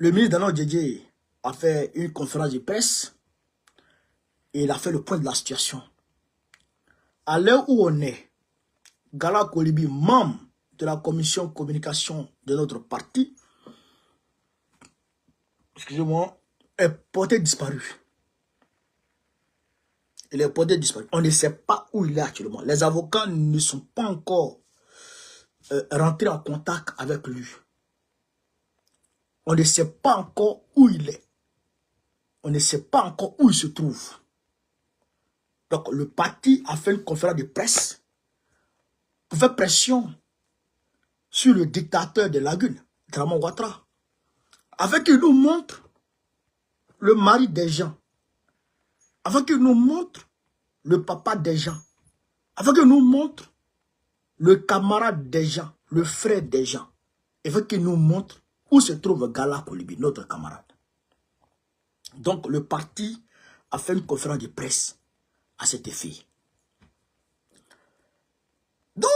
le ministre Dano Djedje a fait une conférence de presse et il a fait le point de la situation. À l'heure où on est, Gala Kolibi, membre de la commission communication de notre parti, excusez-moi, est porté disparu. Il est porté disparu. On ne sait pas où il est actuellement. Les avocats ne sont pas encore rentrés en contact avec lui. On ne sait pas encore où il est. On ne sait pas encore où il se trouve. Donc le parti a fait une conférence de presse pour faire pression sur le dictateur de Lagune, Draman Ouattara, afin qu'il nous montre le mari des gens, afin qu'il nous montre le papa des gens, afin qu'il nous montre le camarade des gens, le frère des gens, afin qu'il nous montre où se trouve Gala Kolibi, notre camarade. Donc le parti a fait une conférence de presse à cet effet. Donc,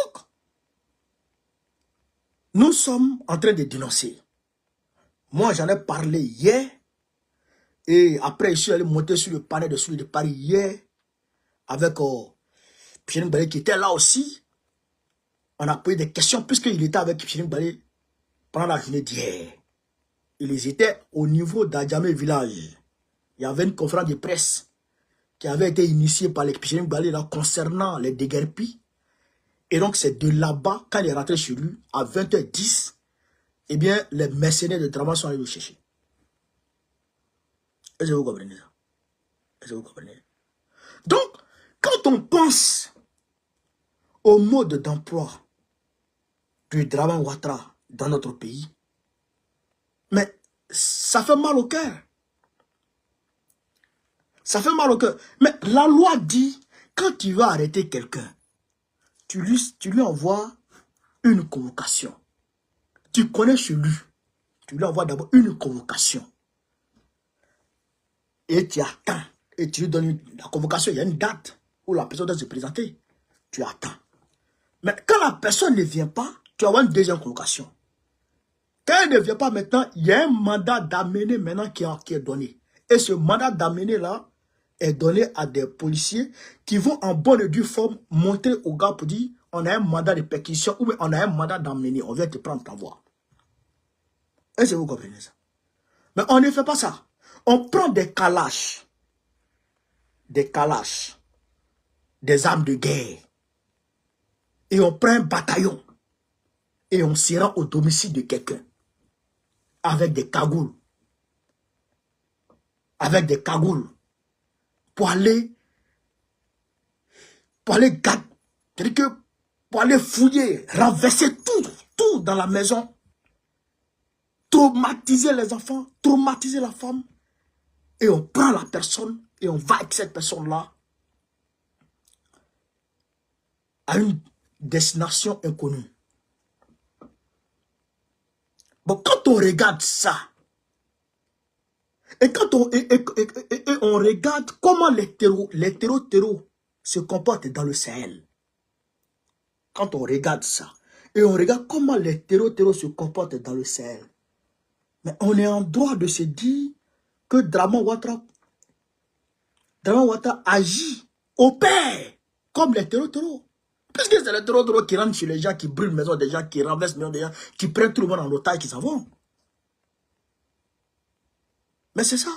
nous sommes en train de dénoncer. Moi, j'en ai parlé hier. Et après, je suis allé monter sur le panel de celui de Paris hier. Avec Pierre Mbalé qui était là aussi. On a posé des questions puisqu'il était avec Pierre Mbalé pendant la journée d'hier. Ils étaient au niveau d'Adjamé village. Il y avait une conférence de presse qui avait été initiée par les Pierre Mbalé là concernant les déguerpis. Et donc, c'est de là-bas, quand il est rentré chez lui, à 20h10, eh bien, les mercenaires de travail sont allés le chercher. Est-ce que vous comprenez ça? Est-ce que vous comprenez? Donc, quand on pense au mode d'emploi du Draman Ouattara dans notre pays, mais ça fait mal au cœur. Ça fait mal au cœur. Mais la loi dit, quand tu vas arrêter quelqu'un, tu lui envoies une convocation. Tu connais chez lui. Tu lui envoies d'abord une convocation. Et tu attends. Et tu lui donnes la convocation. Il y a une date où la personne doit se présenter. Tu attends. Mais quand la personne ne vient pas, tu envoies une deuxième convocation. Quand elle ne vient pas maintenant, il y a un mandat d'amener maintenant qui est donné. Et ce mandat d'amener là est donné à des policiers qui vont en bonne et due forme montrer au gars pour dire on a un mandat de perquisition ou on a un mandat d'amener. On vient te prendre ta voix. Est-ce que vous comprenez ça? Mais on ne fait pas ça. On prend des calaches, des armes de guerre, et on prend un bataillon, et on s'y rend au domicile de quelqu'un, avec des cagoules, pour aller c'est-à-dire que pour aller fouiller, renverser tout dans la maison, traumatiser les enfants, traumatiser la femme, et on prend la personne, et on va avec cette personne-là à une destination inconnue. Bon, quand on regarde ça, et quand on regarde comment les terreaux se comportent dans le Sahel, quand on regarde ça, et on regarde comment les terreaux se comportent dans le Sahel, mais on est en droit de se dire que Draman Ouattara agit, opère comme les terreaux. Puisque c'est les terreaux qui rentrent chez les gens, qui brûlent les maisons des gens, qui renversent les maisons des gens, qui prennent tout le monde en otage, qui s'en vont. Mais c'est ça.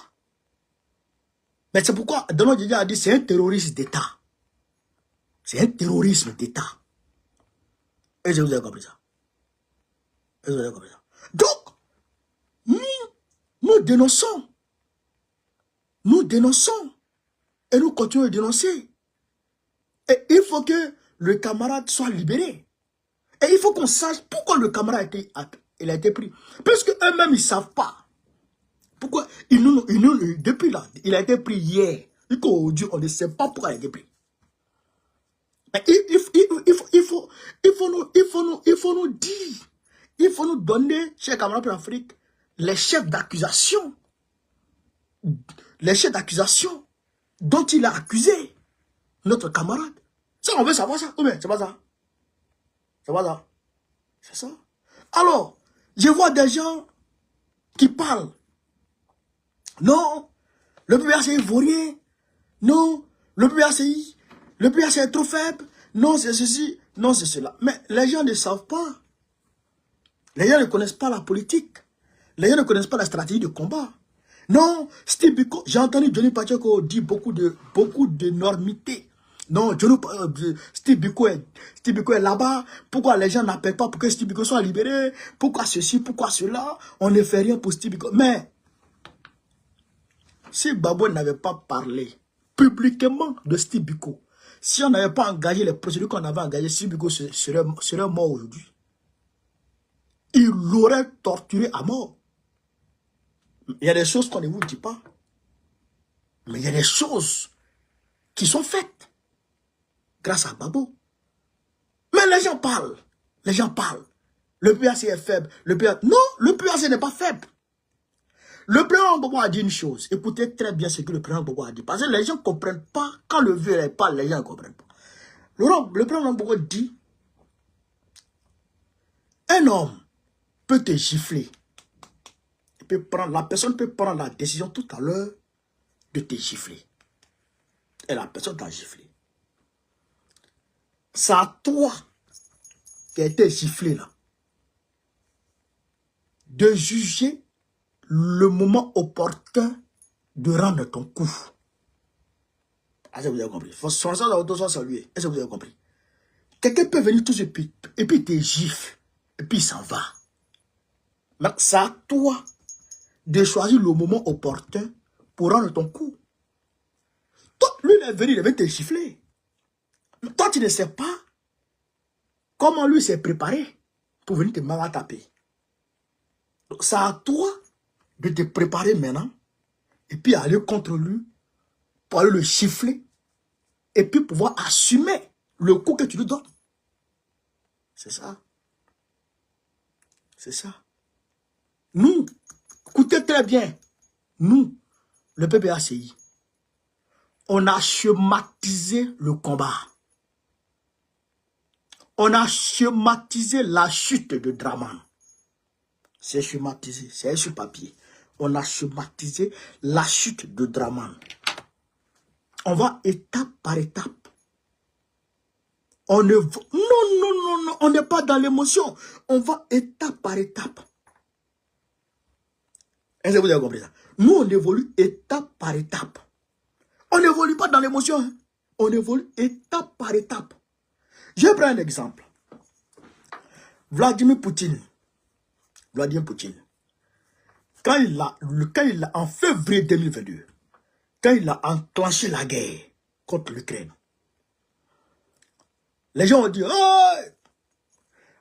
Mais c'est pourquoi Dano Djedje a dit c'est un terroriste d'État. C'est un terrorisme d'État. Et je vous ai compris ça. Donc, nous dénonçons. Nous dénonçons. Et nous continuons de dénoncer. Et il faut que le camarade soit libéré. Et il faut qu'on sache pourquoi le camarade a été pris. Parce qu'eux-mêmes, ils ne savent pas. Pourquoi depuis là, il a été pris hier. On ne sait pas pourquoi il a été pris. Mais il faut nous dire, il faut nous donner, chers camarades pour l'Afrique, les chefs d'accusation dont il a accusé notre camarade. Ça, on veut savoir ça. Ou bien, c'est pas ça. C'est pas ça. C'est ça. Alors, je vois des gens qui parlent Non, le PPACI est vaurien. Non, le PPACI est trop faible. Non, c'est ceci, non, c'est cela. Mais les gens ne savent pas. Les gens ne connaissent pas la politique. Les gens ne connaissent pas la stratégie de combat. Non, Steve Biko, j'ai entendu Johnny Pacheco dire beaucoup d'énormités. Non, Steve Biko est là-bas. Pourquoi les gens n'appellent pas pour que Steve Biko soit libéré? Pourquoi ceci, pourquoi cela? On ne fait rien pour Steve Biko. Mais, si Gbagbo n'avait pas parlé publiquement de Steve Biko, si on n'avait pas engagé les procédures qu'on avait engagées, Steve Biko serait mort aujourd'hui. Il l'aurait torturé à mort. Il y a des choses qu'on ne vous dit pas. Mais il y a des choses qui sont faites grâce à Gbagbo. Mais les gens parlent. Les gens parlent. Le PAC est faible. Non, le PAC n'est pas faible. Le président Gbagbo a dit une chose. Écoutez très bien ce que le président Gbagbo a dit. Parce que les gens ne comprennent pas. Quand le vieux parle, les gens ne comprennent pas. Le président Gbagbo dit, un homme peut te gifler. La personne peut prendre la décision tout à l'heure de te gifler. Et la personne t'a giflé. C'est à toi qui a été giflé là, de juger le moment opportun de rendre ton coup. Est-ce que vous avez compris? Il faut sortir de l'auto soit salué. Est-ce que vous avez compris? Quelqu'un peut venir tout de suite et puis te gifle et puis il s'en va. Mais c'est à toi de choisir le moment opportun pour rendre ton coup. Toi, lui, il est venu, il va te gifler. Toi, tu ne sais pas comment lui s'est préparé pour venir te mal taper. Donc, c'est à toi de te préparer maintenant et puis aller contre lui pour aller le gifler et puis pouvoir assumer le coup que tu lui donnes. C'est ça. C'est ça. Nous, écoutez très bien, nous, le PPACI, on a schématisé le combat. On a schématisé la chute de Draman. C'est schématisé, c'est sur papier. On a schématisé la chute de Draman. On va étape par étape. On ne va... Non, on n'est pas dans l'émotion. On va étape par étape. Est-ce que vous avez compris ça? Nous, on évolue étape par étape. On n'évolue pas dans l'émotion. Hein? On évolue étape par étape. Je prends un exemple. Vladimir Poutine. Quand il a, en février 2022, quand il a enclenché la guerre contre l'Ukraine, les gens ont dit, oh,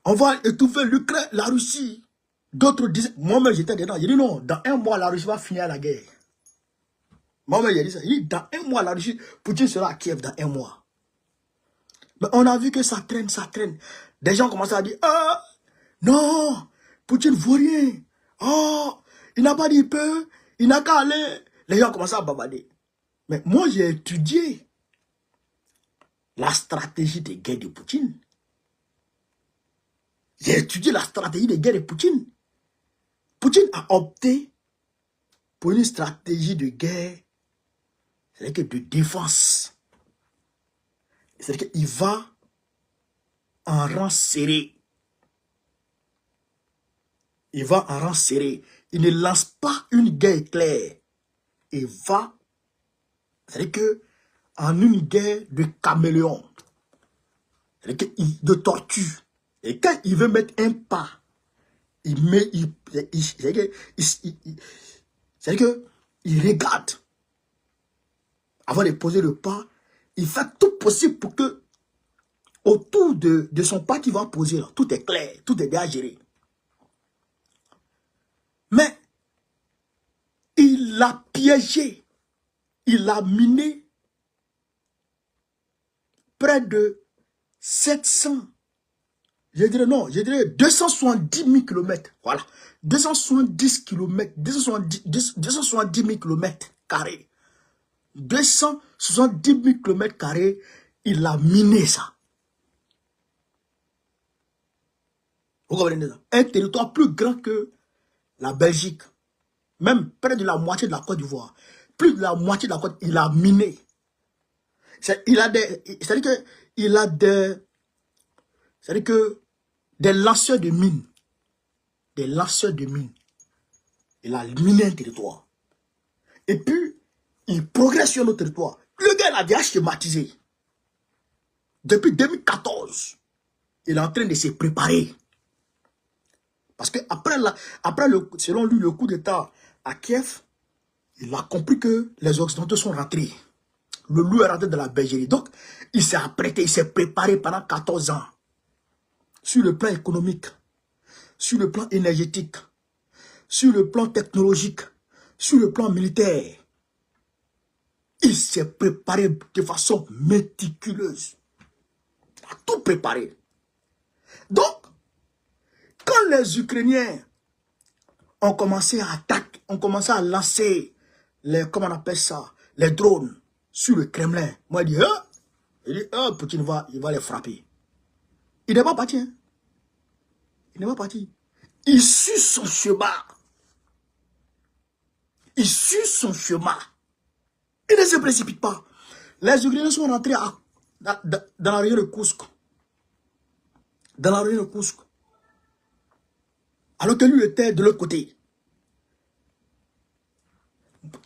on va étouffer l'Ukraine, la Russie. D'autres disaient, moi-même j'étais dedans. J'ai dit non, dans un mois la Russie va finir la guerre. Moi-même j'ai dit ça. Il dit, dans un mois la Russie, Poutine sera à Kiev dans un mois. Mais on a vu que ça traîne, ça traîne. Des gens commencent à dire, ah, non, Poutine ne vaut rien. Oh, il n'a pas dit peu, il n'a qu'à aller. Les gens commencent à babader. Mais moi, j'ai étudié la stratégie de guerre de Poutine. J'ai étudié la stratégie de guerre de Poutine. Poutine a opté pour une stratégie de guerre, c'est-à-dire de défense. C'est-à-dire qu'il va en rang serré. Il va en rang serré. Il ne lance pas une guerre claire. Il va, c'est-à-dire que, en une guerre de caméléon. C'est-à-dire de tortue. Et quand il veut mettre un pas, il met, c'est-à-dire qu'il regarde. Avant de poser le pas, il fait tout possible pour que, autour de son pas qu'il va poser, là, tout est clair, tout est bien géré. Mais, il l'a piégé, il l'a miné près de 700, je dirais 270 000 km. Voilà, 270 km, 270 000 km carrés. 270 000 km carrés, il a miné ça. Vous comprenez ça? Un territoire plus grand que la Belgique. même près de la moitié de la Côte d'Ivoire, plus de la moitié de la Côte, il a miné. C'est-à-dire que il a c'est-à-dire que des lanceurs de mines, il a miné un territoire. Et puis, il progresse sur notre territoire. Le gars, il a déjà schématisé. Depuis 2014, il est en train de se préparer. Parce que selon lui, le coup d'État à Kiev, il a compris que les Occidentaux sont rentrés. Le loup est rentré dans la bergerie. Donc, il s'est apprêté, il s'est préparé pendant 14 ans. Sur le plan économique, sur le plan énergétique, sur le plan technologique, sur le plan militaire. Il s'est préparé de façon méticuleuse. Il a tout préparé. Donc, quand les Ukrainiens ont commencé à attaquer, ont commencé à lancer comment on appelle ça, les drones sur le Kremlin, moi il dit, Poutine il va les frapper. Il n'est pas parti. Hein? Il n'est pas parti. Il suit son chemin. Il suit son chemin. Il ne se précipite pas. Les Ukrainiens sont rentrés dans la région de Kursk. Dans la région de Kursk. Alors que lui était de l'autre côté.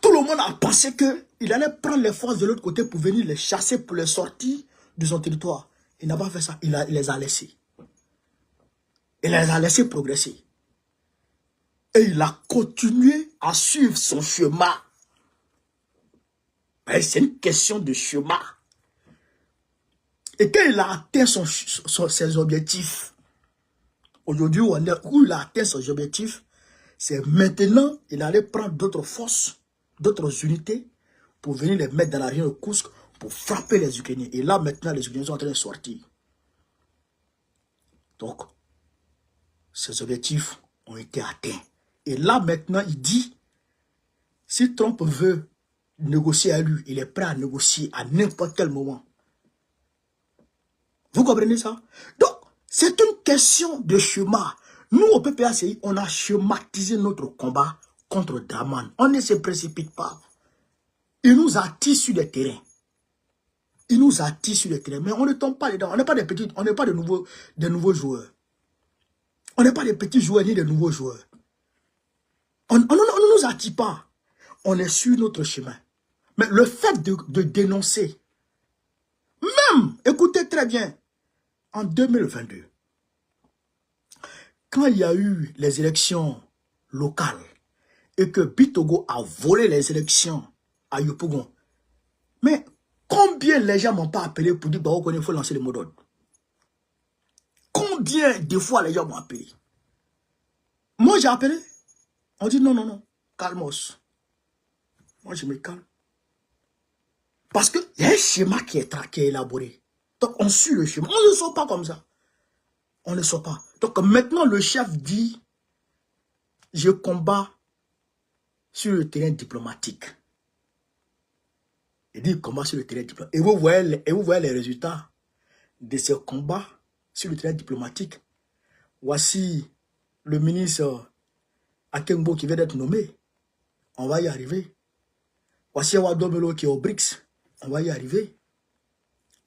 Tout le monde a pensé qu'il allait prendre les forces de l'autre côté pour venir les chasser, pour les sortir de son territoire. Il n'a pas fait ça. Il les a laissés. Il les a laissés progresser. Et il a continué à suivre son chemin. C'est une question de chemin. Et quand il a atteint ses objectifs, aujourd'hui où il a atteint ses objectifs, c'est maintenant il allait prendre d'autres forces, d'autres unités, pour venir les mettre dans la région de Kursk, pour frapper les Ukrainiens. Et là maintenant les Ukrainiens sont en train de sortir. Donc, ces objectifs ont été atteints. Et là maintenant il dit, si Trump veut négocier à lui, il est prêt à négocier à n'importe quel moment. Vous comprenez ça? Donc, c'est une question de chemin. Nous, au PPACI, on a schématisé notre combat contre Draman. On ne se précipite pas. Il nous attire sur le terrain. Il nous attire sur le terrain. Mais on ne tombe pas dedans. On n'est pas des petits, on n'est pas des nouveaux joueurs. On n'est pas des petits joueurs ni des nouveaux joueurs. On ne nous attire pas. On est sur notre chemin. Mais le fait de dénoncer, même, écoutez très bien, en 2022, quand il y a eu les élections locales et que Bitogo a volé les élections à Yopougon, mais combien les gens m'ont pas appelé pour dire qu'il faut lancer le mot d'ordre? Combien de fois les gens m'ont appelé? Moi j'ai appelé. On dit non, calmos. Moi je me calme. Parce qu'il y a un schéma qui est élaboré. Donc on suit le schéma. On ne sort pas comme ça. On ne sort pas. Donc maintenant le chef dit, je combats sur le terrain diplomatique. Il dit combat sur le terrain diplomatique. Et vous voyez les résultats de ce combat sur le terrain diplomatique. Voici le ministre Akengbo qui vient d'être nommé. On va y arriver. Voici Awadomelo qui est au BRICS. On va y arriver.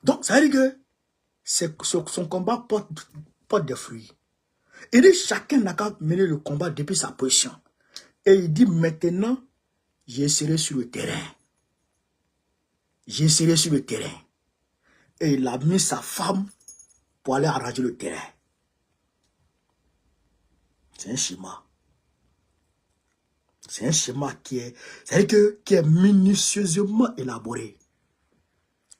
Donc, ça veut dire que son combat porte des fruits. Il dit chacun n'a qu'à mener le combat depuis sa position. Et il dit maintenant, je serai sur le terrain. Je serai sur le terrain. Et il a mis sa femme pour aller arranger le terrain. C'est un schéma. C'est un schéma qui est minutieusement élaboré.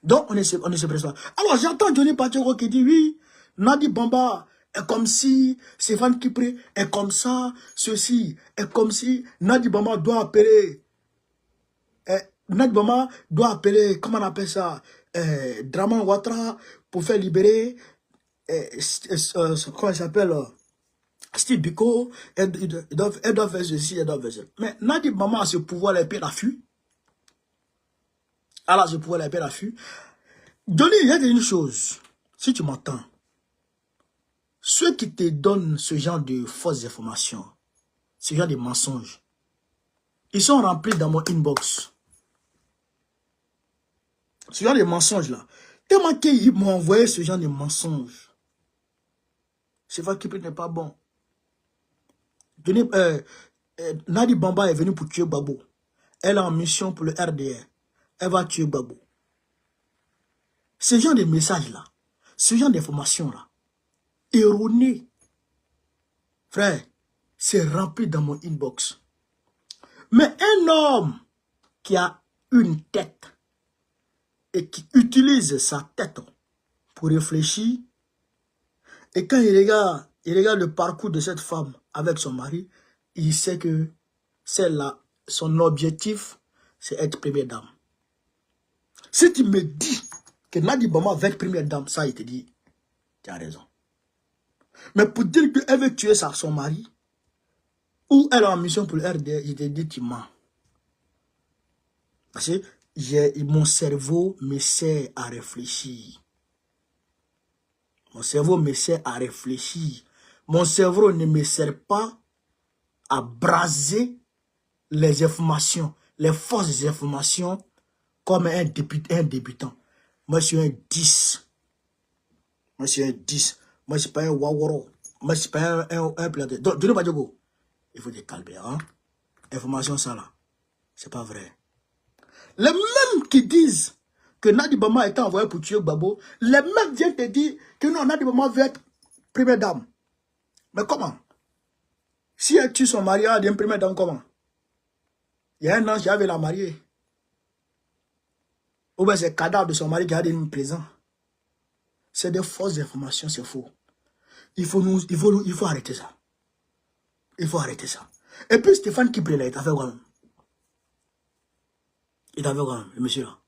Donc, on ne se presse pas. Alors, j'entends Johnny Pachego qui dit, oui, Nadi Bamba est comme si, Stéphane Kipré est comme ça, ceci est comme si, Nadi Bamba doit appeler, comment on appelle ça, Draman Ouattara pour faire libérer, comment il s'appelle, Steve Biko, ils doivent faire ceci, ils doivent faire ça. Mais Nadi Bamba a ce pouvoir, les pieds d'affût. Alors, je pouvais la paix l'affût. Johnny, il y a une chose. Si tu m'entends, ceux qui te donnent ce genre de fausses informations, ce genre de mensonges, Ils sont remplis dans mon inbox. Ce genre de mensonges là. Tellement qu'ils m'ont envoyé ce genre de mensonges. C'est vrai qu'il n'est pas bon. Nadi Bamba est venue pour tuer Gbagbo. Elle est en mission pour le RDR. Elle va tuer Gbagbo. Ce genre de messages là, ce genre d'informations là, erronées, frère, c'est rempli dans mon inbox. Mais un homme qui a une tête et qui utilise sa tête pour réfléchir, et quand il regarde le parcours de cette femme avec son mari, il sait que celle-là, son objectif, c'est être première dame. Si tu me dis que Nadi Bamba va être première dame, ça, il te dit, tu as raison. Mais pour dire qu'elle veut tuer son mari, ou elle est en mission pour le RDR, il te dit, tu mens. Parce que mon cerveau me sert à réfléchir. Mon cerveau me sert à réfléchir. Mon cerveau ne me sert pas à braser les informations, les fausses informations, comme un débutant. Moi, je suis un 10. Moi, je suis un 10. Moi, je ne suis pas un waworo. Moi, je ne suis pas un planté. Donc, il faut te calmer. Hein? Information, ça là, c'est pas vrai. Les mêmes qui disent que Nadi Bamba a été envoyé pour tuer Gbagbo, les mêmes viennent te dire que non, Nadi Bamba veut être première dame. Mais comment? Si elle tue son mari, elle devient première dame, comment? Il y a un an, j'avais la mariée. Ou bien c'est le cadavre de son mari qui a été présent. C'est des fausses informations, c'est faux. Il faut arrêter ça. Il faut arrêter ça. Et puis Stéphane Kibré, là, il t'a fait quoi même? Il t'a fait quoi même, le monsieur là?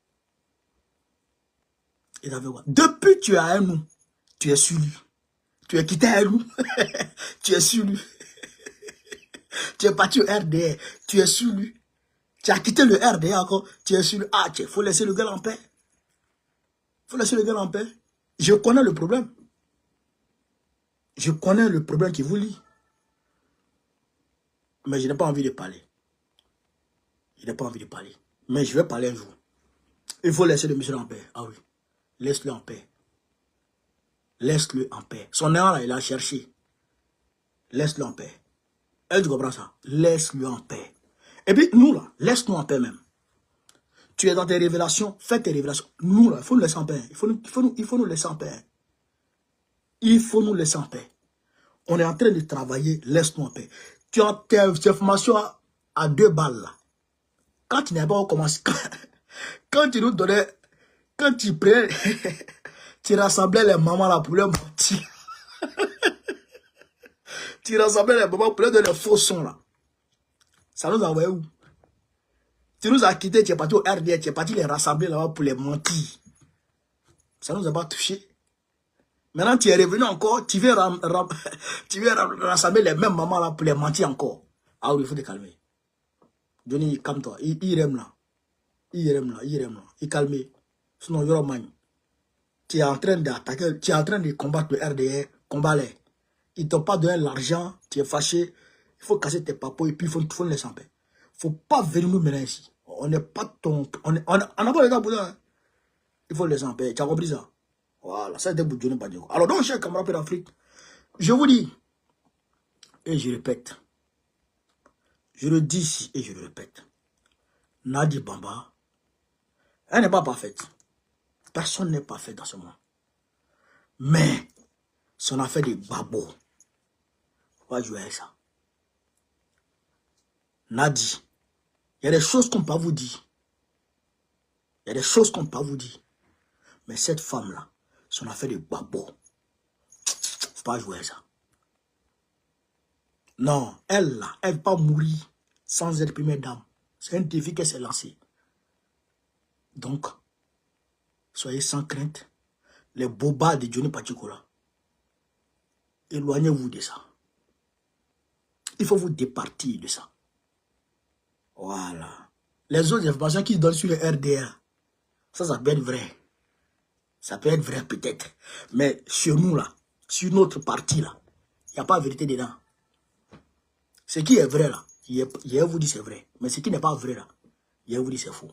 Il t'a fait quoi? Depuis tu as un nous, tu es sur lui. Tu es quitté un nous, tu es sur lui. Tu es parti au RDR, tu es sur lui. Tu as quitté le RDR encore, tu es sur lui. Ah, il faut laisser le gars en paix. Il faut laisser le gars en paix. Je connais le problème. Je connais le problème qui vous lie. Mais je n'ai pas envie de parler. Je n'ai pas envie de parler. Mais je vais parler un jour. Il faut laisser le monsieur en paix. Ah oui. Laisse-le en paix. Laisse-le en paix. Son erreur là, il a cherché. Laisse-le en paix. Elle, tu comprends ça? Laisse-le en paix. Et puis, nous là, laisse-nous en paix même. Tu es dans tes révélations, fais tes révélations. Nous là, il faut nous laisser en paix. Il faut nous laisser en paix. Il faut nous laisser en paix. On est en train de travailler, laisse-nous en paix. Tu as tes informations à 2 balles là. Quand tu n'as pas commencé, quand tu nous donnais, quand tu prenais, tu rassemblais les mamans là pour leur mentir. Tu rassemblais les mamans pour leur donner les faux sons là. Ça nous a envoyé où? Tu nous as quittés, tu es parti au RDR, tu es parti les rassembler là-bas pour les mentir. Ça nous a pas touché. Maintenant, tu es revenu encore, tu viens rassembler les mêmes mamans là pour les mentir encore. Ah oui, il faut te calmer. Johnny, calme-toi. Il aime là. Il aime là. Il calme. Sinon, il y aura man. Tu es en train d'attaquer, tu es en train de combattre le RDR, combat-les. Ils ne t'ont pas donné l'argent, tu es fâché. Il faut casser tes papos et puis il faut nous laisser en paix. Il ne faut pas venir nous mener ici. On n'est pas ton... On n'a pas le temps pour ça. Hein. Il faut les laisser en paix. Tu as compris ça? Voilà, ça c'est des bouts de pas. Alors donc, chers camarades d'Afrique, je vous dis, et je répète, je le dis ici et je le répète, Nadi Bamba, elle n'est pas parfaite. Personne n'est parfait dans ce monde. Mais, son affaire de babo, on va jouer avec ça. Nadi, il y a des choses qu'on ne peut pas vous dire. Il y a des choses qu'on ne peut pas vous dire. Mais cette femme-là, son affaire de babo, faut pas jouer avec ça. Non, elle là, elle ne va pas mourir sans être première dame. C'est un défi qu'elle s'est lancé. Donc, soyez sans crainte. Les bobards de Johnny Patikola, éloignez-vous de ça. Il faut vous départir de ça. Voilà. Les autres informations qu'ils donnent sur le RDA, ça peut être vrai. Ça peut être vrai peut-être. Mais sur nous là, sur notre parti là, il n'y a pas de vérité dedans. Ce qui est vrai là, Je vous dis c'est vrai. Mais ce qui n'est pas vrai là, je vous dis c'est faux.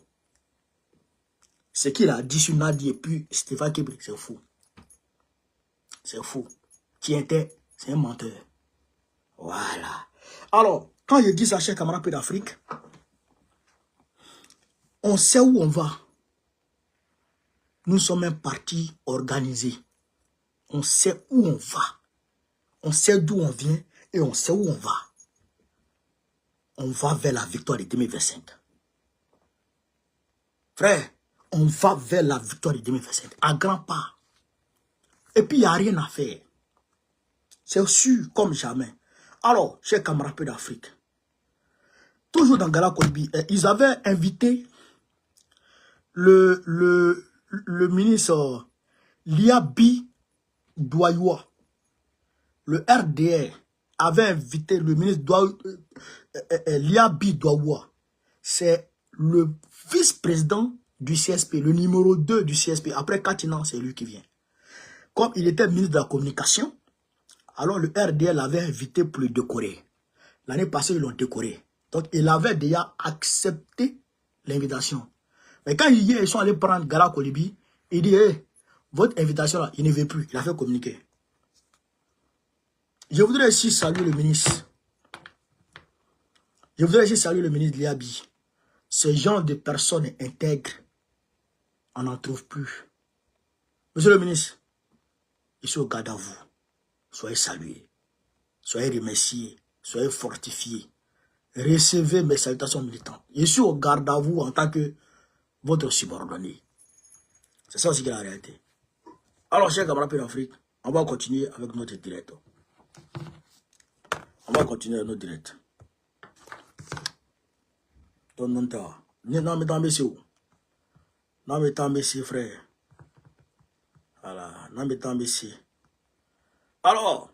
Ce qu'il a dit sur Nadi et puis Stéphane Kébri, c'est faux. C'est faux. Qui était, c'est un menteur. Voilà. Alors, quand je dis ça, chers camarades d'Afrique, on sait où on va. Nous sommes un parti organisé. On sait où on va. On sait d'où on vient et on sait où on va. On va vers la victoire de 2025. Frère, on va vers la victoire de 2025. À grands pas. Et puis, il n'y a rien à faire. C'est sûr comme jamais. Alors, chers camarades d'Afrique, toujours dans Gala Kolbi, ils avaient invité le ministre Liabi Douayoua. Le RDR avait invité le ministre Liabi Douayoua. C'est le vice-président du CSP, le numéro 2 du CSP. Après Katina, c'est lui qui vient. Comme il était ministre de la communication, alors le RDR l'avait invité pour le décorer. L'année passée, ils l'ont décoré. Donc, il avait déjà accepté l'invitation. Mais quand hier, ils sont allés prendre Gala Kolibi, il dit, hey, votre invitation là, il ne veut plus. Il a fait communiquer. Je voudrais ici saluer le ministre. Je voudrais ici saluer le ministre Liabi. Ce genre de personnes intègres, on n'en trouve plus. Monsieur le ministre, je suis au garde à vous. Soyez salués. Soyez remerciés. Soyez fortifiés. Recevez mes salutations militantes. Je suis au garde à vous en tant que votre subordonné. C'est ça aussi qui est la réalité. Alors, chers camarades d'Afrique, on va continuer avec notre direct. On va continuer avec notre direct. Non, mais tant messieurs. Non, mais tant messieurs, frère. Voilà, non, mais tant messieurs. Alors,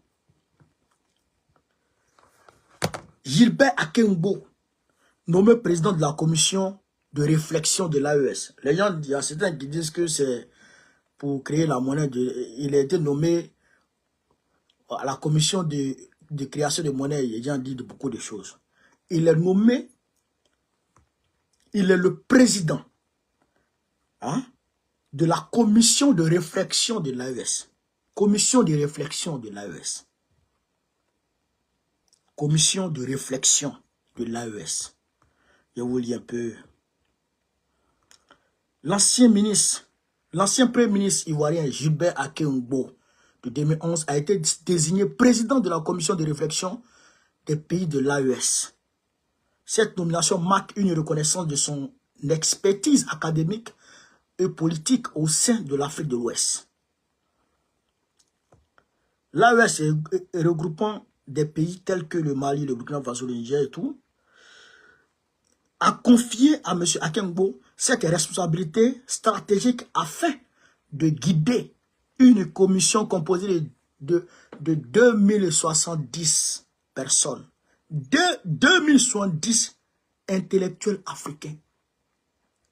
Gilbert Akengbo, nommé président de la commission de réflexion de l'AES. Les gens, il y a certains qui disent que c'est pour créer la monnaie. Il a été nommé à la commission de création de monnaie. Les gens disent beaucoup de choses. Il est nommé, il est le président de la commission de réflexion de l'AES. Commission de réflexion de l'AES. Commission de réflexion de l'AES. Je vous lis un peu. L'ancien premier ministre ivoirien Gilbert Akengbo de 2011 a été désigné président de la commission de réflexion des pays de l'AES. Cette nomination marque une reconnaissance de son expertise académique et politique au sein de l'Afrique de l'Ouest. L'AES est regroupant des pays tels que le Mali, le Burkina Faso, le Niger et tout, a confié à M. Akengbo cette responsabilité stratégique afin de guider une commission composée de 2070 personnes, de 2070 intellectuels africains,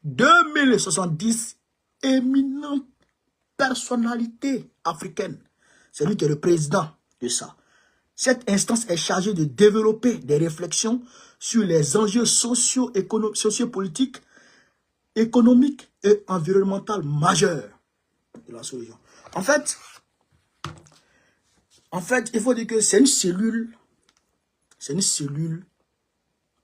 2070 éminentes personnalités africaines. C'est lui qui est le président de ça. Cette instance est chargée de développer des réflexions sur les enjeux sociopolitiques, économiques et environnementaux majeurs de la solution. En fait, il faut dire que c'est une cellule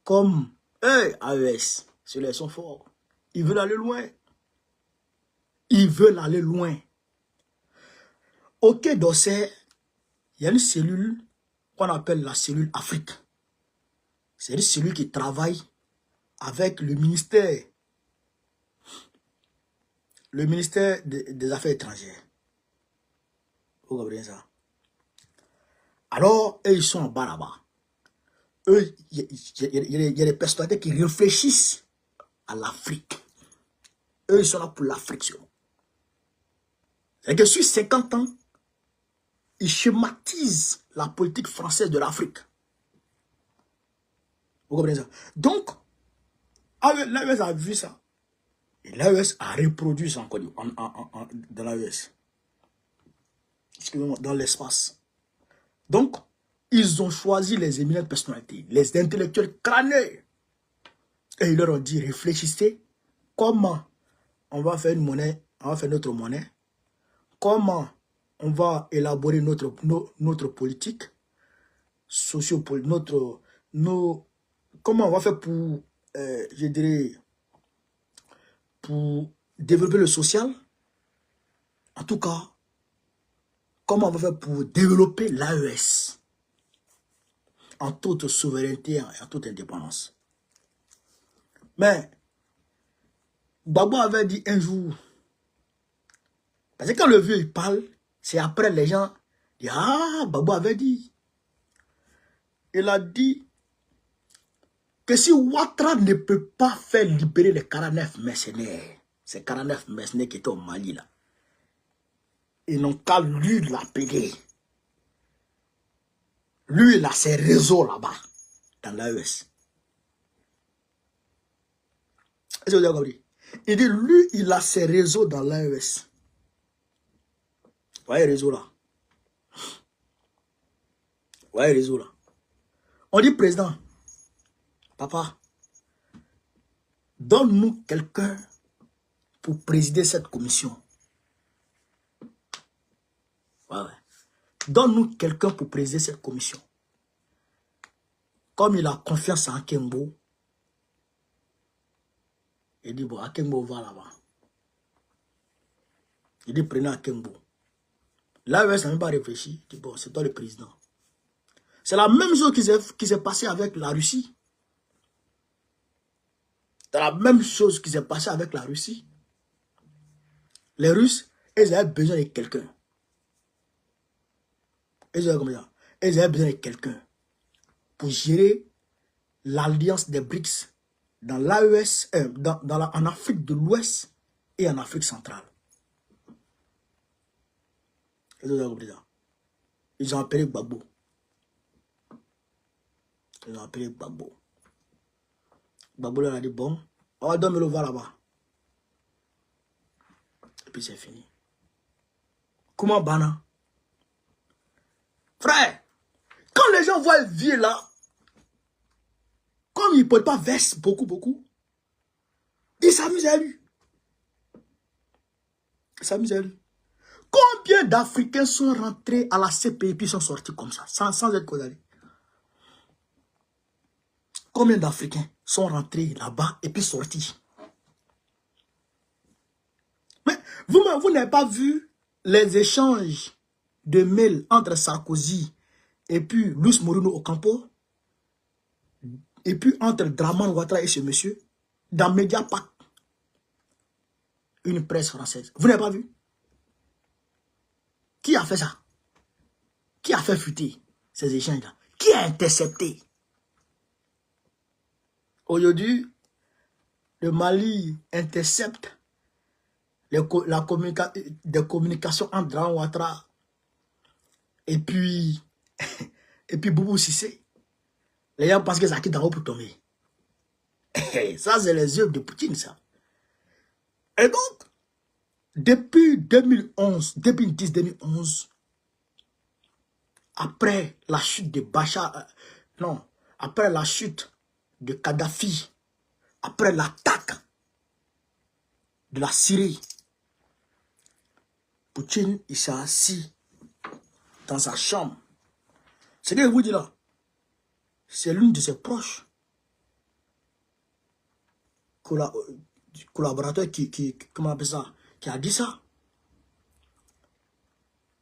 comme AES. Ceux-là sont forts. Ils veulent aller loin. Ils veulent aller loin. Au Quai d'Orsay, il y a une cellule qu'on appelle la cellule Afrique. C'est une cellule qui travaille avec le ministère des Affaires étrangères. Vous comprenez ça? Alors, eux, ils sont en bas là-bas. Eux, il y a des personnalités qui réfléchissent à l'Afrique. Eux, ils sont là pour l'Afrique. C'est que sur 50 ans, ils schématisent la politique française de l'Afrique. Vous comprenez ça? Donc, l'AES a vu ça. Et l'AES a reproduit ça encore dans l'AES. Excusez-moi, dans l'espace. Donc, ils ont choisi les éminentes personnalités, les intellectuels crâneux. Et ils leur ont dit, réfléchissez, comment on va faire une monnaie, on va faire notre monnaie, comment on va élaborer notre politique, comment on va faire pour, je dirais, pour développer le social. En tout cas, comment on va faire pour développer l'AES en toute souveraineté et en toute indépendance. Mais, Gbagbo avait dit un jour, parce que quand le vieux il parle, c'est après les gens disent, ah, Gbagbo avait dit. Il a dit que si Ouattara ne peut pas faire libérer les 49 mercenaires, ces 49 mercenaires qui étaient au Mali là, ils n'ont qu'à lui l'appeler. Lui, il a ses réseaux là-bas, dans l'AES. Est-ce que vous avez compris? Il dit, lui, il a ses réseaux dans l'AES. Vous voyez les réseaux là? Vous voyez les réseaux là? On dit, président, papa, donne-nous quelqu'un pour présider cette commission. Ouais. Donne-nous quelqu'un pour présider cette commission. Comme il a confiance en Akengbo, il dit, bon, Akengbo va là-bas. Il dit, prenez Akengbo. L'AES n'a même pas réfléchi. Il dit, bon, c'est toi le président. C'est la même chose qui s'est passée avec la Russie. C'est la même chose qui s'est passée avec la Russie. Les Russes, ils avaient besoin de quelqu'un. Ils avaient besoin de quelqu'un pour gérer l'alliance des BRICS dans l'AES, en Afrique de l'Ouest et en Afrique centrale. Ils ont appelé Gbagbo. Ils ont appelé Gbagbo. Gbagbo leur a dit, bon, on va donner le voir là-bas. Et puis c'est fini. Comment Bana? Frère, quand les gens voient le vieux là, comme il ne porte pas veste beaucoup, ils s'amusent à lui. Ils s'amusent à lui. Combien d'Africains sont rentrés à la CPI et puis sont sortis comme ça, sans être condamnés? Combien d'Africains sont rentrés là-bas et puis sortis? Mais vous n'avez pas vu les échanges de mails entre Sarkozy et puis Luis Moreno Ocampo, et puis entre Dramane Ouattara et ce monsieur, dans Mediapart, une presse française. Vous n'avez pas vu? Qui a fait ça? Qui a fait fuiter ces échanges-là? Qui a intercepté? Aujourd'hui, le Mali intercepte des communications entre Dramane Ouattara et puis Boubou Sissé. Les gens pensent que ça quitte en haut pour tomber. Ça, c'est les œuvres de Poutine, ça. Et donc, depuis 2010-2011, après la chute de Bachar, après la chute de Kadhafi, après l'attaque de la Syrie, Poutine, il s'est assis dans sa chambre. Ce que je vous dis là, c'est l'une de ses proches collaborateurs comment on appelle ça, qui a dit ça.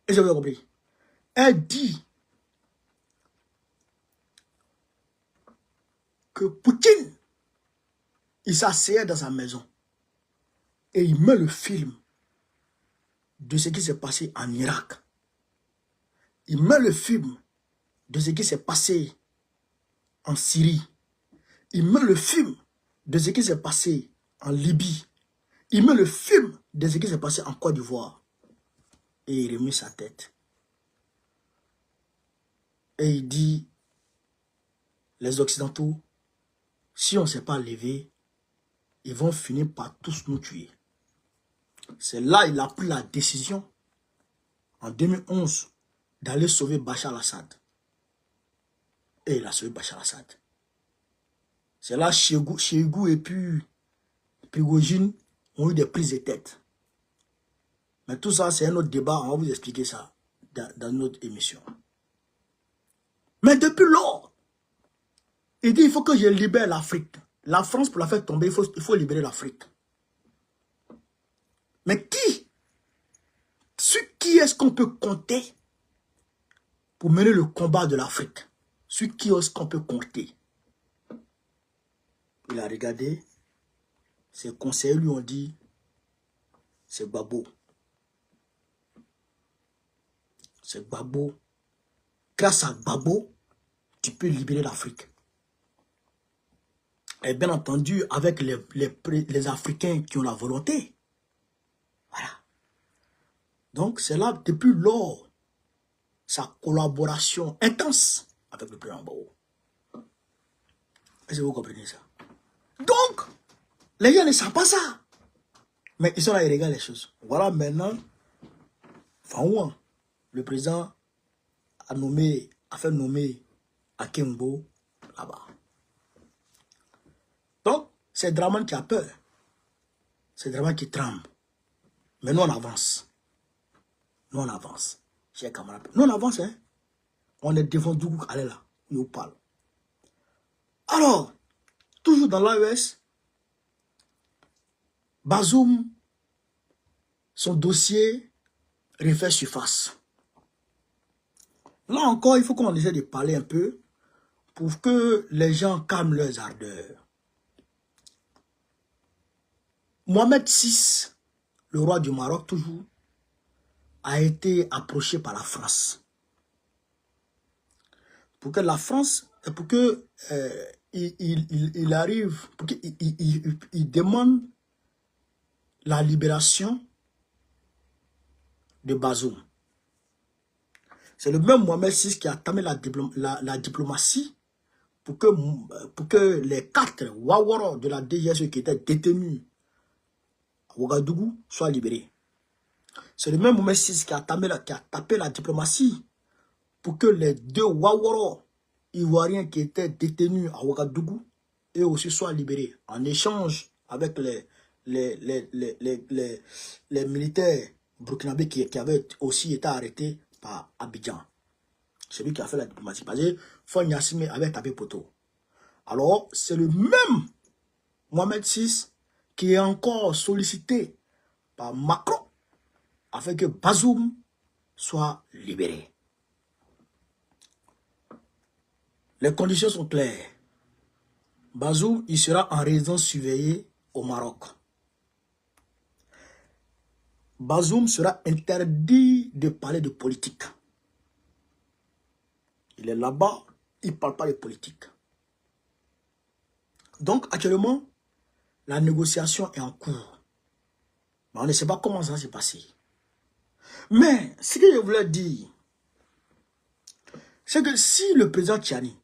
Et j'avais compris. Elle dit que Poutine, il s'asseyait dans sa maison et il met le film de ce qui s'est passé en Irak. Il met le film de ce qui s'est passé en Syrie. Il met le film de ce qui s'est passé en Libye. Il met le film de ce qui s'est passé en Côte d'Ivoire. Et il remet sa tête. Et il dit, les Occidentaux, si on ne s'est pas levé, ils vont finir par tous nous tuer. C'est là qu'il a pris la décision, en 2011, d'aller sauver Bachar al-Assad. et il a sauvé Bachar Assad. C'est là Chegou et puis Prigojine ont eu des prises de tête. Mais tout ça, c'est un autre débat. On va vous expliquer ça dans notre émission. Mais depuis lors, il dit il faut que je libère l'Afrique. La France, pour la faire tomber, il faut libérer l'Afrique. Mais sur qui est-ce qu'on peut compter pour mener le combat de l'Afrique? Sur qui est-ce qu'on peut compter? Il a regardé, ses conseillers lui ont dit, c'est Gbagbo. C'est Gbagbo. Grâce à Gbagbo, tu peux libérer l'Afrique. Et bien entendu, avec les Africains qui ont la volonté. Voilà. Donc, c'est là, depuis lors, sa collaboration intense avec le président Gbagbo. Est-ce que vous comprenez ça? Donc, les gens ne savent pas ça. Mais ils sont là, ils regardent les choses. Voilà maintenant, Faouan, le président a fait nommer Akembo là-bas. Donc, c'est Draman qui a peur. C'est Draman qui tremble. Mais nous, on avance. Nous, on avance. Chers camarades. Nous, on avance, hein. On est devant Dougou, allez là, il nous parle. Alors, toujours dans l'AES, Bazoum, son dossier refait surface. Là encore, il faut qu'on essaie de parler un peu pour que les gens calment leurs ardeurs. Mohamed VI, le roi du Maroc, toujours, a été approché par la France. Pour que la France, pour que il arrive, pour qu'il demande la libération de Bazoum. C'est le même Mohamed VI qui a entamé la diplomatie pour que les 4 Wawara de la DGSE qui étaient détenus à Ouagadougou soient libérés. C'est le même Mohamed VI qui a tapé la diplomatie pour que les 2 Wawara ivoiriens qui étaient détenus à Ouagadougou eux aussi soient libérés en échange avec les militaires burkinabés qui avaient aussi été arrêtés par Abidjan. C'est lui qui a fait la diplomatie. Parce que Fon Yassime avait tapé poteau. Alors, c'est le même Mohamed VI qui est encore sollicité par Macron afin que Bazoum soit libéré. Les conditions sont claires. Bazoum, il sera en résidence surveillée au Maroc. Bazoum sera interdit de parler de politique. Il est là-bas, il ne parle pas de politique. Donc, actuellement, la négociation est en cours. Mais on ne sait pas comment ça s'est passé. Mais, ce que je voulais dire, c'est que si le président Tchani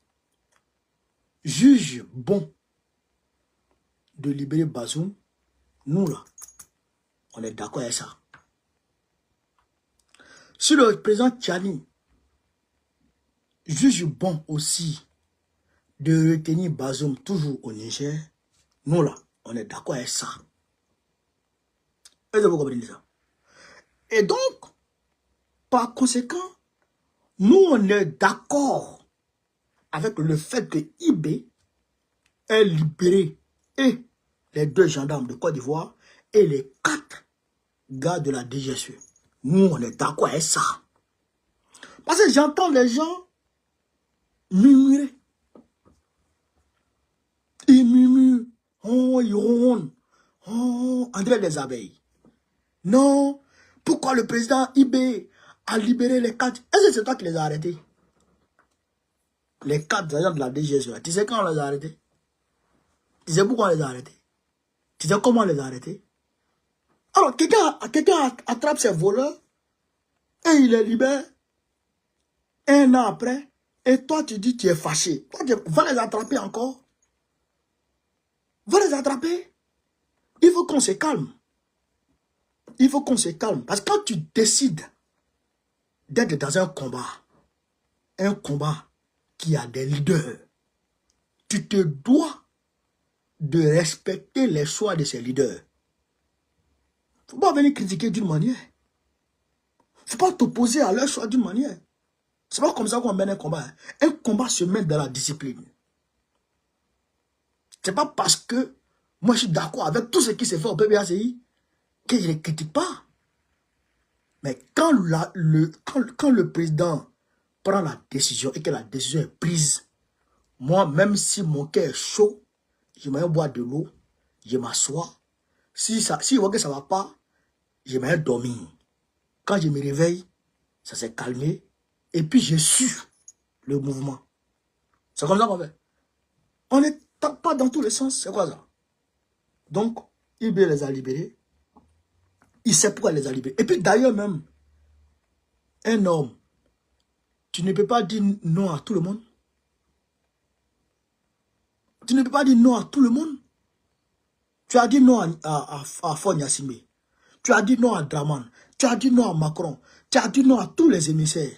juge bon de libérer Bazoum, nous là, on est d'accord avec ça. Si le président Tchani juge bon aussi de retenir Bazoum toujours au Niger, nous là, on est d'accord avec ça. Est-ce que vous comprenez ça? Et donc, par conséquent, nous on est d'accord avec le fait que IB est libéré et les 2 gendarmes de Côte d'Ivoire et les 4 gars de la DGSE. Nous on est d'accord avec ça. Parce que j'entends les gens murmurer. Ils murmurent. Oh, ils ronronnent. Oh, André des abeilles. Non. Pourquoi le président IB a libéré les 4? Est-ce que c'est toi qui les as arrêtés? Les 4 agents de la DGSE. Tu sais quand on les a arrêtés? Tu sais pourquoi on les a arrêtés? Tu sais comment on les a arrêtés? Alors, quelqu'un attrape ces voleurs et il les libère 1 an après. Et toi, tu dis que tu es fâché. Toi, tu vas les attraper encore. Va les attraper. Il faut qu'on se calme. Il faut qu'on se calme. Parce que quand tu décides d'être dans un combat qui a des leaders. Tu te dois de respecter les choix de ces leaders. Il ne faut pas venir critiquer d'une manière. Il ne faut pas t'opposer à leur choix d'une manière. C'est pas comme ça qu'on mène un combat. Un combat se mène dans la discipline. C'est pas parce que moi je suis d'accord avec tout ce qui s'est fait au PBACI que je ne critique pas. Mais quand le président prend la décision et que la décision est prise, moi, même si mon cœur est chaud, je vais boire de l'eau, je m'assois. Si je vois que ça ne va pas, je vais dormir. Quand je me réveille, ça s'est calmé. Et puis, je suis le mouvement. C'est comme ça qu'on fait. On ne tape pas dans tous les sens. C'est quoi ça? Donc, IB les a libérés. Il sait pourquoi il les a libérés. Et puis, d'ailleurs même, un homme, tu ne peux pas dire non à tout le monde. Tu ne peux pas dire non à tout le monde. Tu as dit non à Fon Yassime. Tu as dit non à Draman. Tu as dit non à Macron. Tu as dit non à tous les émissaires.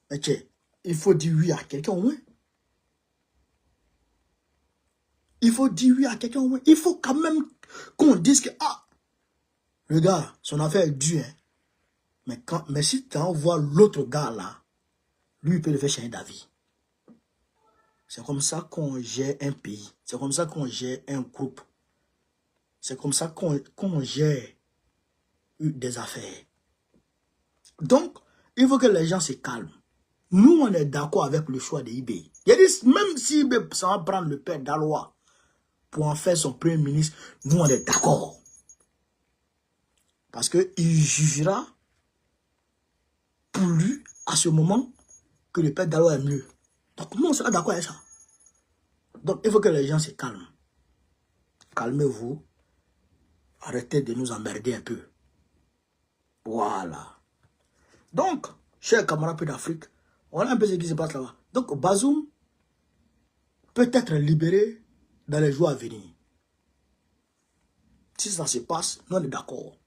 Mais tiens, il faut dire oui à quelqu'un au moins. Il faut dire oui à quelqu'un au moins. Il faut quand même qu'on dise que, ah, le gars, son affaire est due. Hein. Mais si tu envoies l'autre gars là, lui, il peut le faire changer d'avis. C'est comme ça qu'on gère un pays. C'est comme ça qu'on gère un groupe. C'est comme ça qu'on gère des affaires. Donc, il faut que les gens se calment. Nous, on est d'accord avec le choix de IB. Même si IB ça va prendre le père d'Alois pour en faire son premier ministre, nous, on est d'accord. Parce qu'il jugera pour lui, à ce moment, que le père d'Alois est mieux. Donc, nous, on sera d'accord avec ça. Donc, il faut que les gens se calment. Calmez-vous. Arrêtez de nous emmerder un peu. Voilà. Donc, chers camarades d'Afrique, voilà un peu ce qui se passe là-bas. Donc, Bazoum peut être libéré dans les jours à venir. Si ça se passe, nous on est d'accord.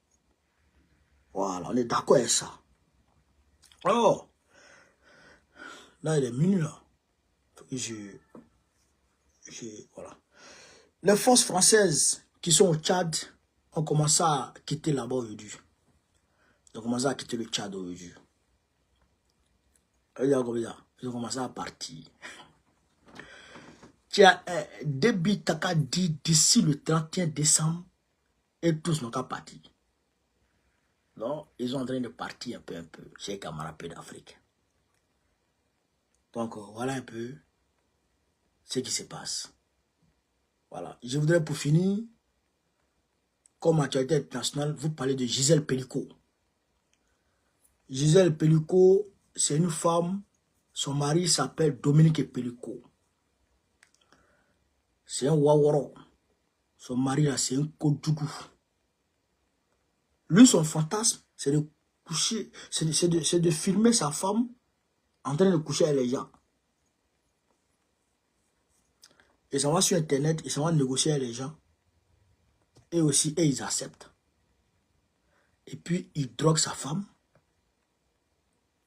Voilà, on est d'accord avec ça. Alors, là, il est minuit là. Voilà. Les forces françaises qui sont au Tchad ont commencé à quitter là-bas aujourd'hui. Ils ont commencé à quitter le Tchad aujourd'hui. Ils ont commencé à partir. Déby Taka dit d'ici le 31 décembre, et tous n'ont qu'à partir. Donc, ils sont en train de partir un peu, chez les camarades d'Afrique. Donc, voilà un peu ce qui se passe. Voilà. Je voudrais pour finir, comme actualité internationale, vous parler de Gisèle Pelicot. Gisèle Pelicot, c'est une femme, son mari s'appelle Dominique Pelicot. C'est un Waworo. Son mari là, c'est un Kodjougou. Lui, son fantasme, c'est de coucher, c'est de filmer sa femme en train de coucher avec les gens. Et ça va sur Internet, ils s'en vont négocier avec les gens. Et aussi, ils acceptent. Et puis, il drogue sa femme.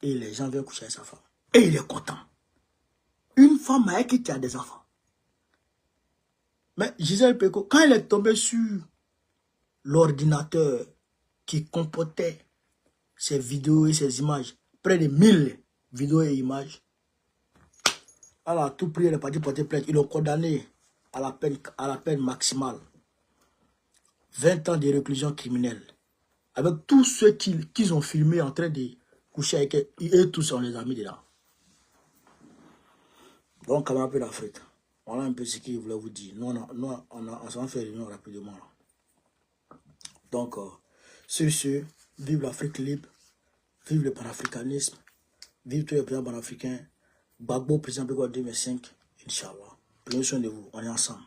Et les gens viennent coucher avec sa femme. Et il est content. Une femme avec qui tu as des enfants. Mais Gisèle Pelicot, quand elle est tombée sur l'ordinateur qui comportait ces vidéos et ces images, près de 1000 vidéos et images, elle a tout pris, elle est partie porter plainte. Ils l'ont condamné à la peine maximale. 20 ans de réclusion criminelle. Avec tous ceux qu'ils ont filmé en train de coucher avec eux, et tous on les a mis dedans. Donc, camarades d'Afrique, voilà un peu ce qu'il voulait vous dire. Nous, on s'en fait réunion rapidement. Donc, sur ce, vive l'Afrique libre, vive le panafricanisme, vive tous les présidents panafricains, Gbagbo, président Bégoua 2005, Inch'Allah. Prenez soin de vous, on est ensemble.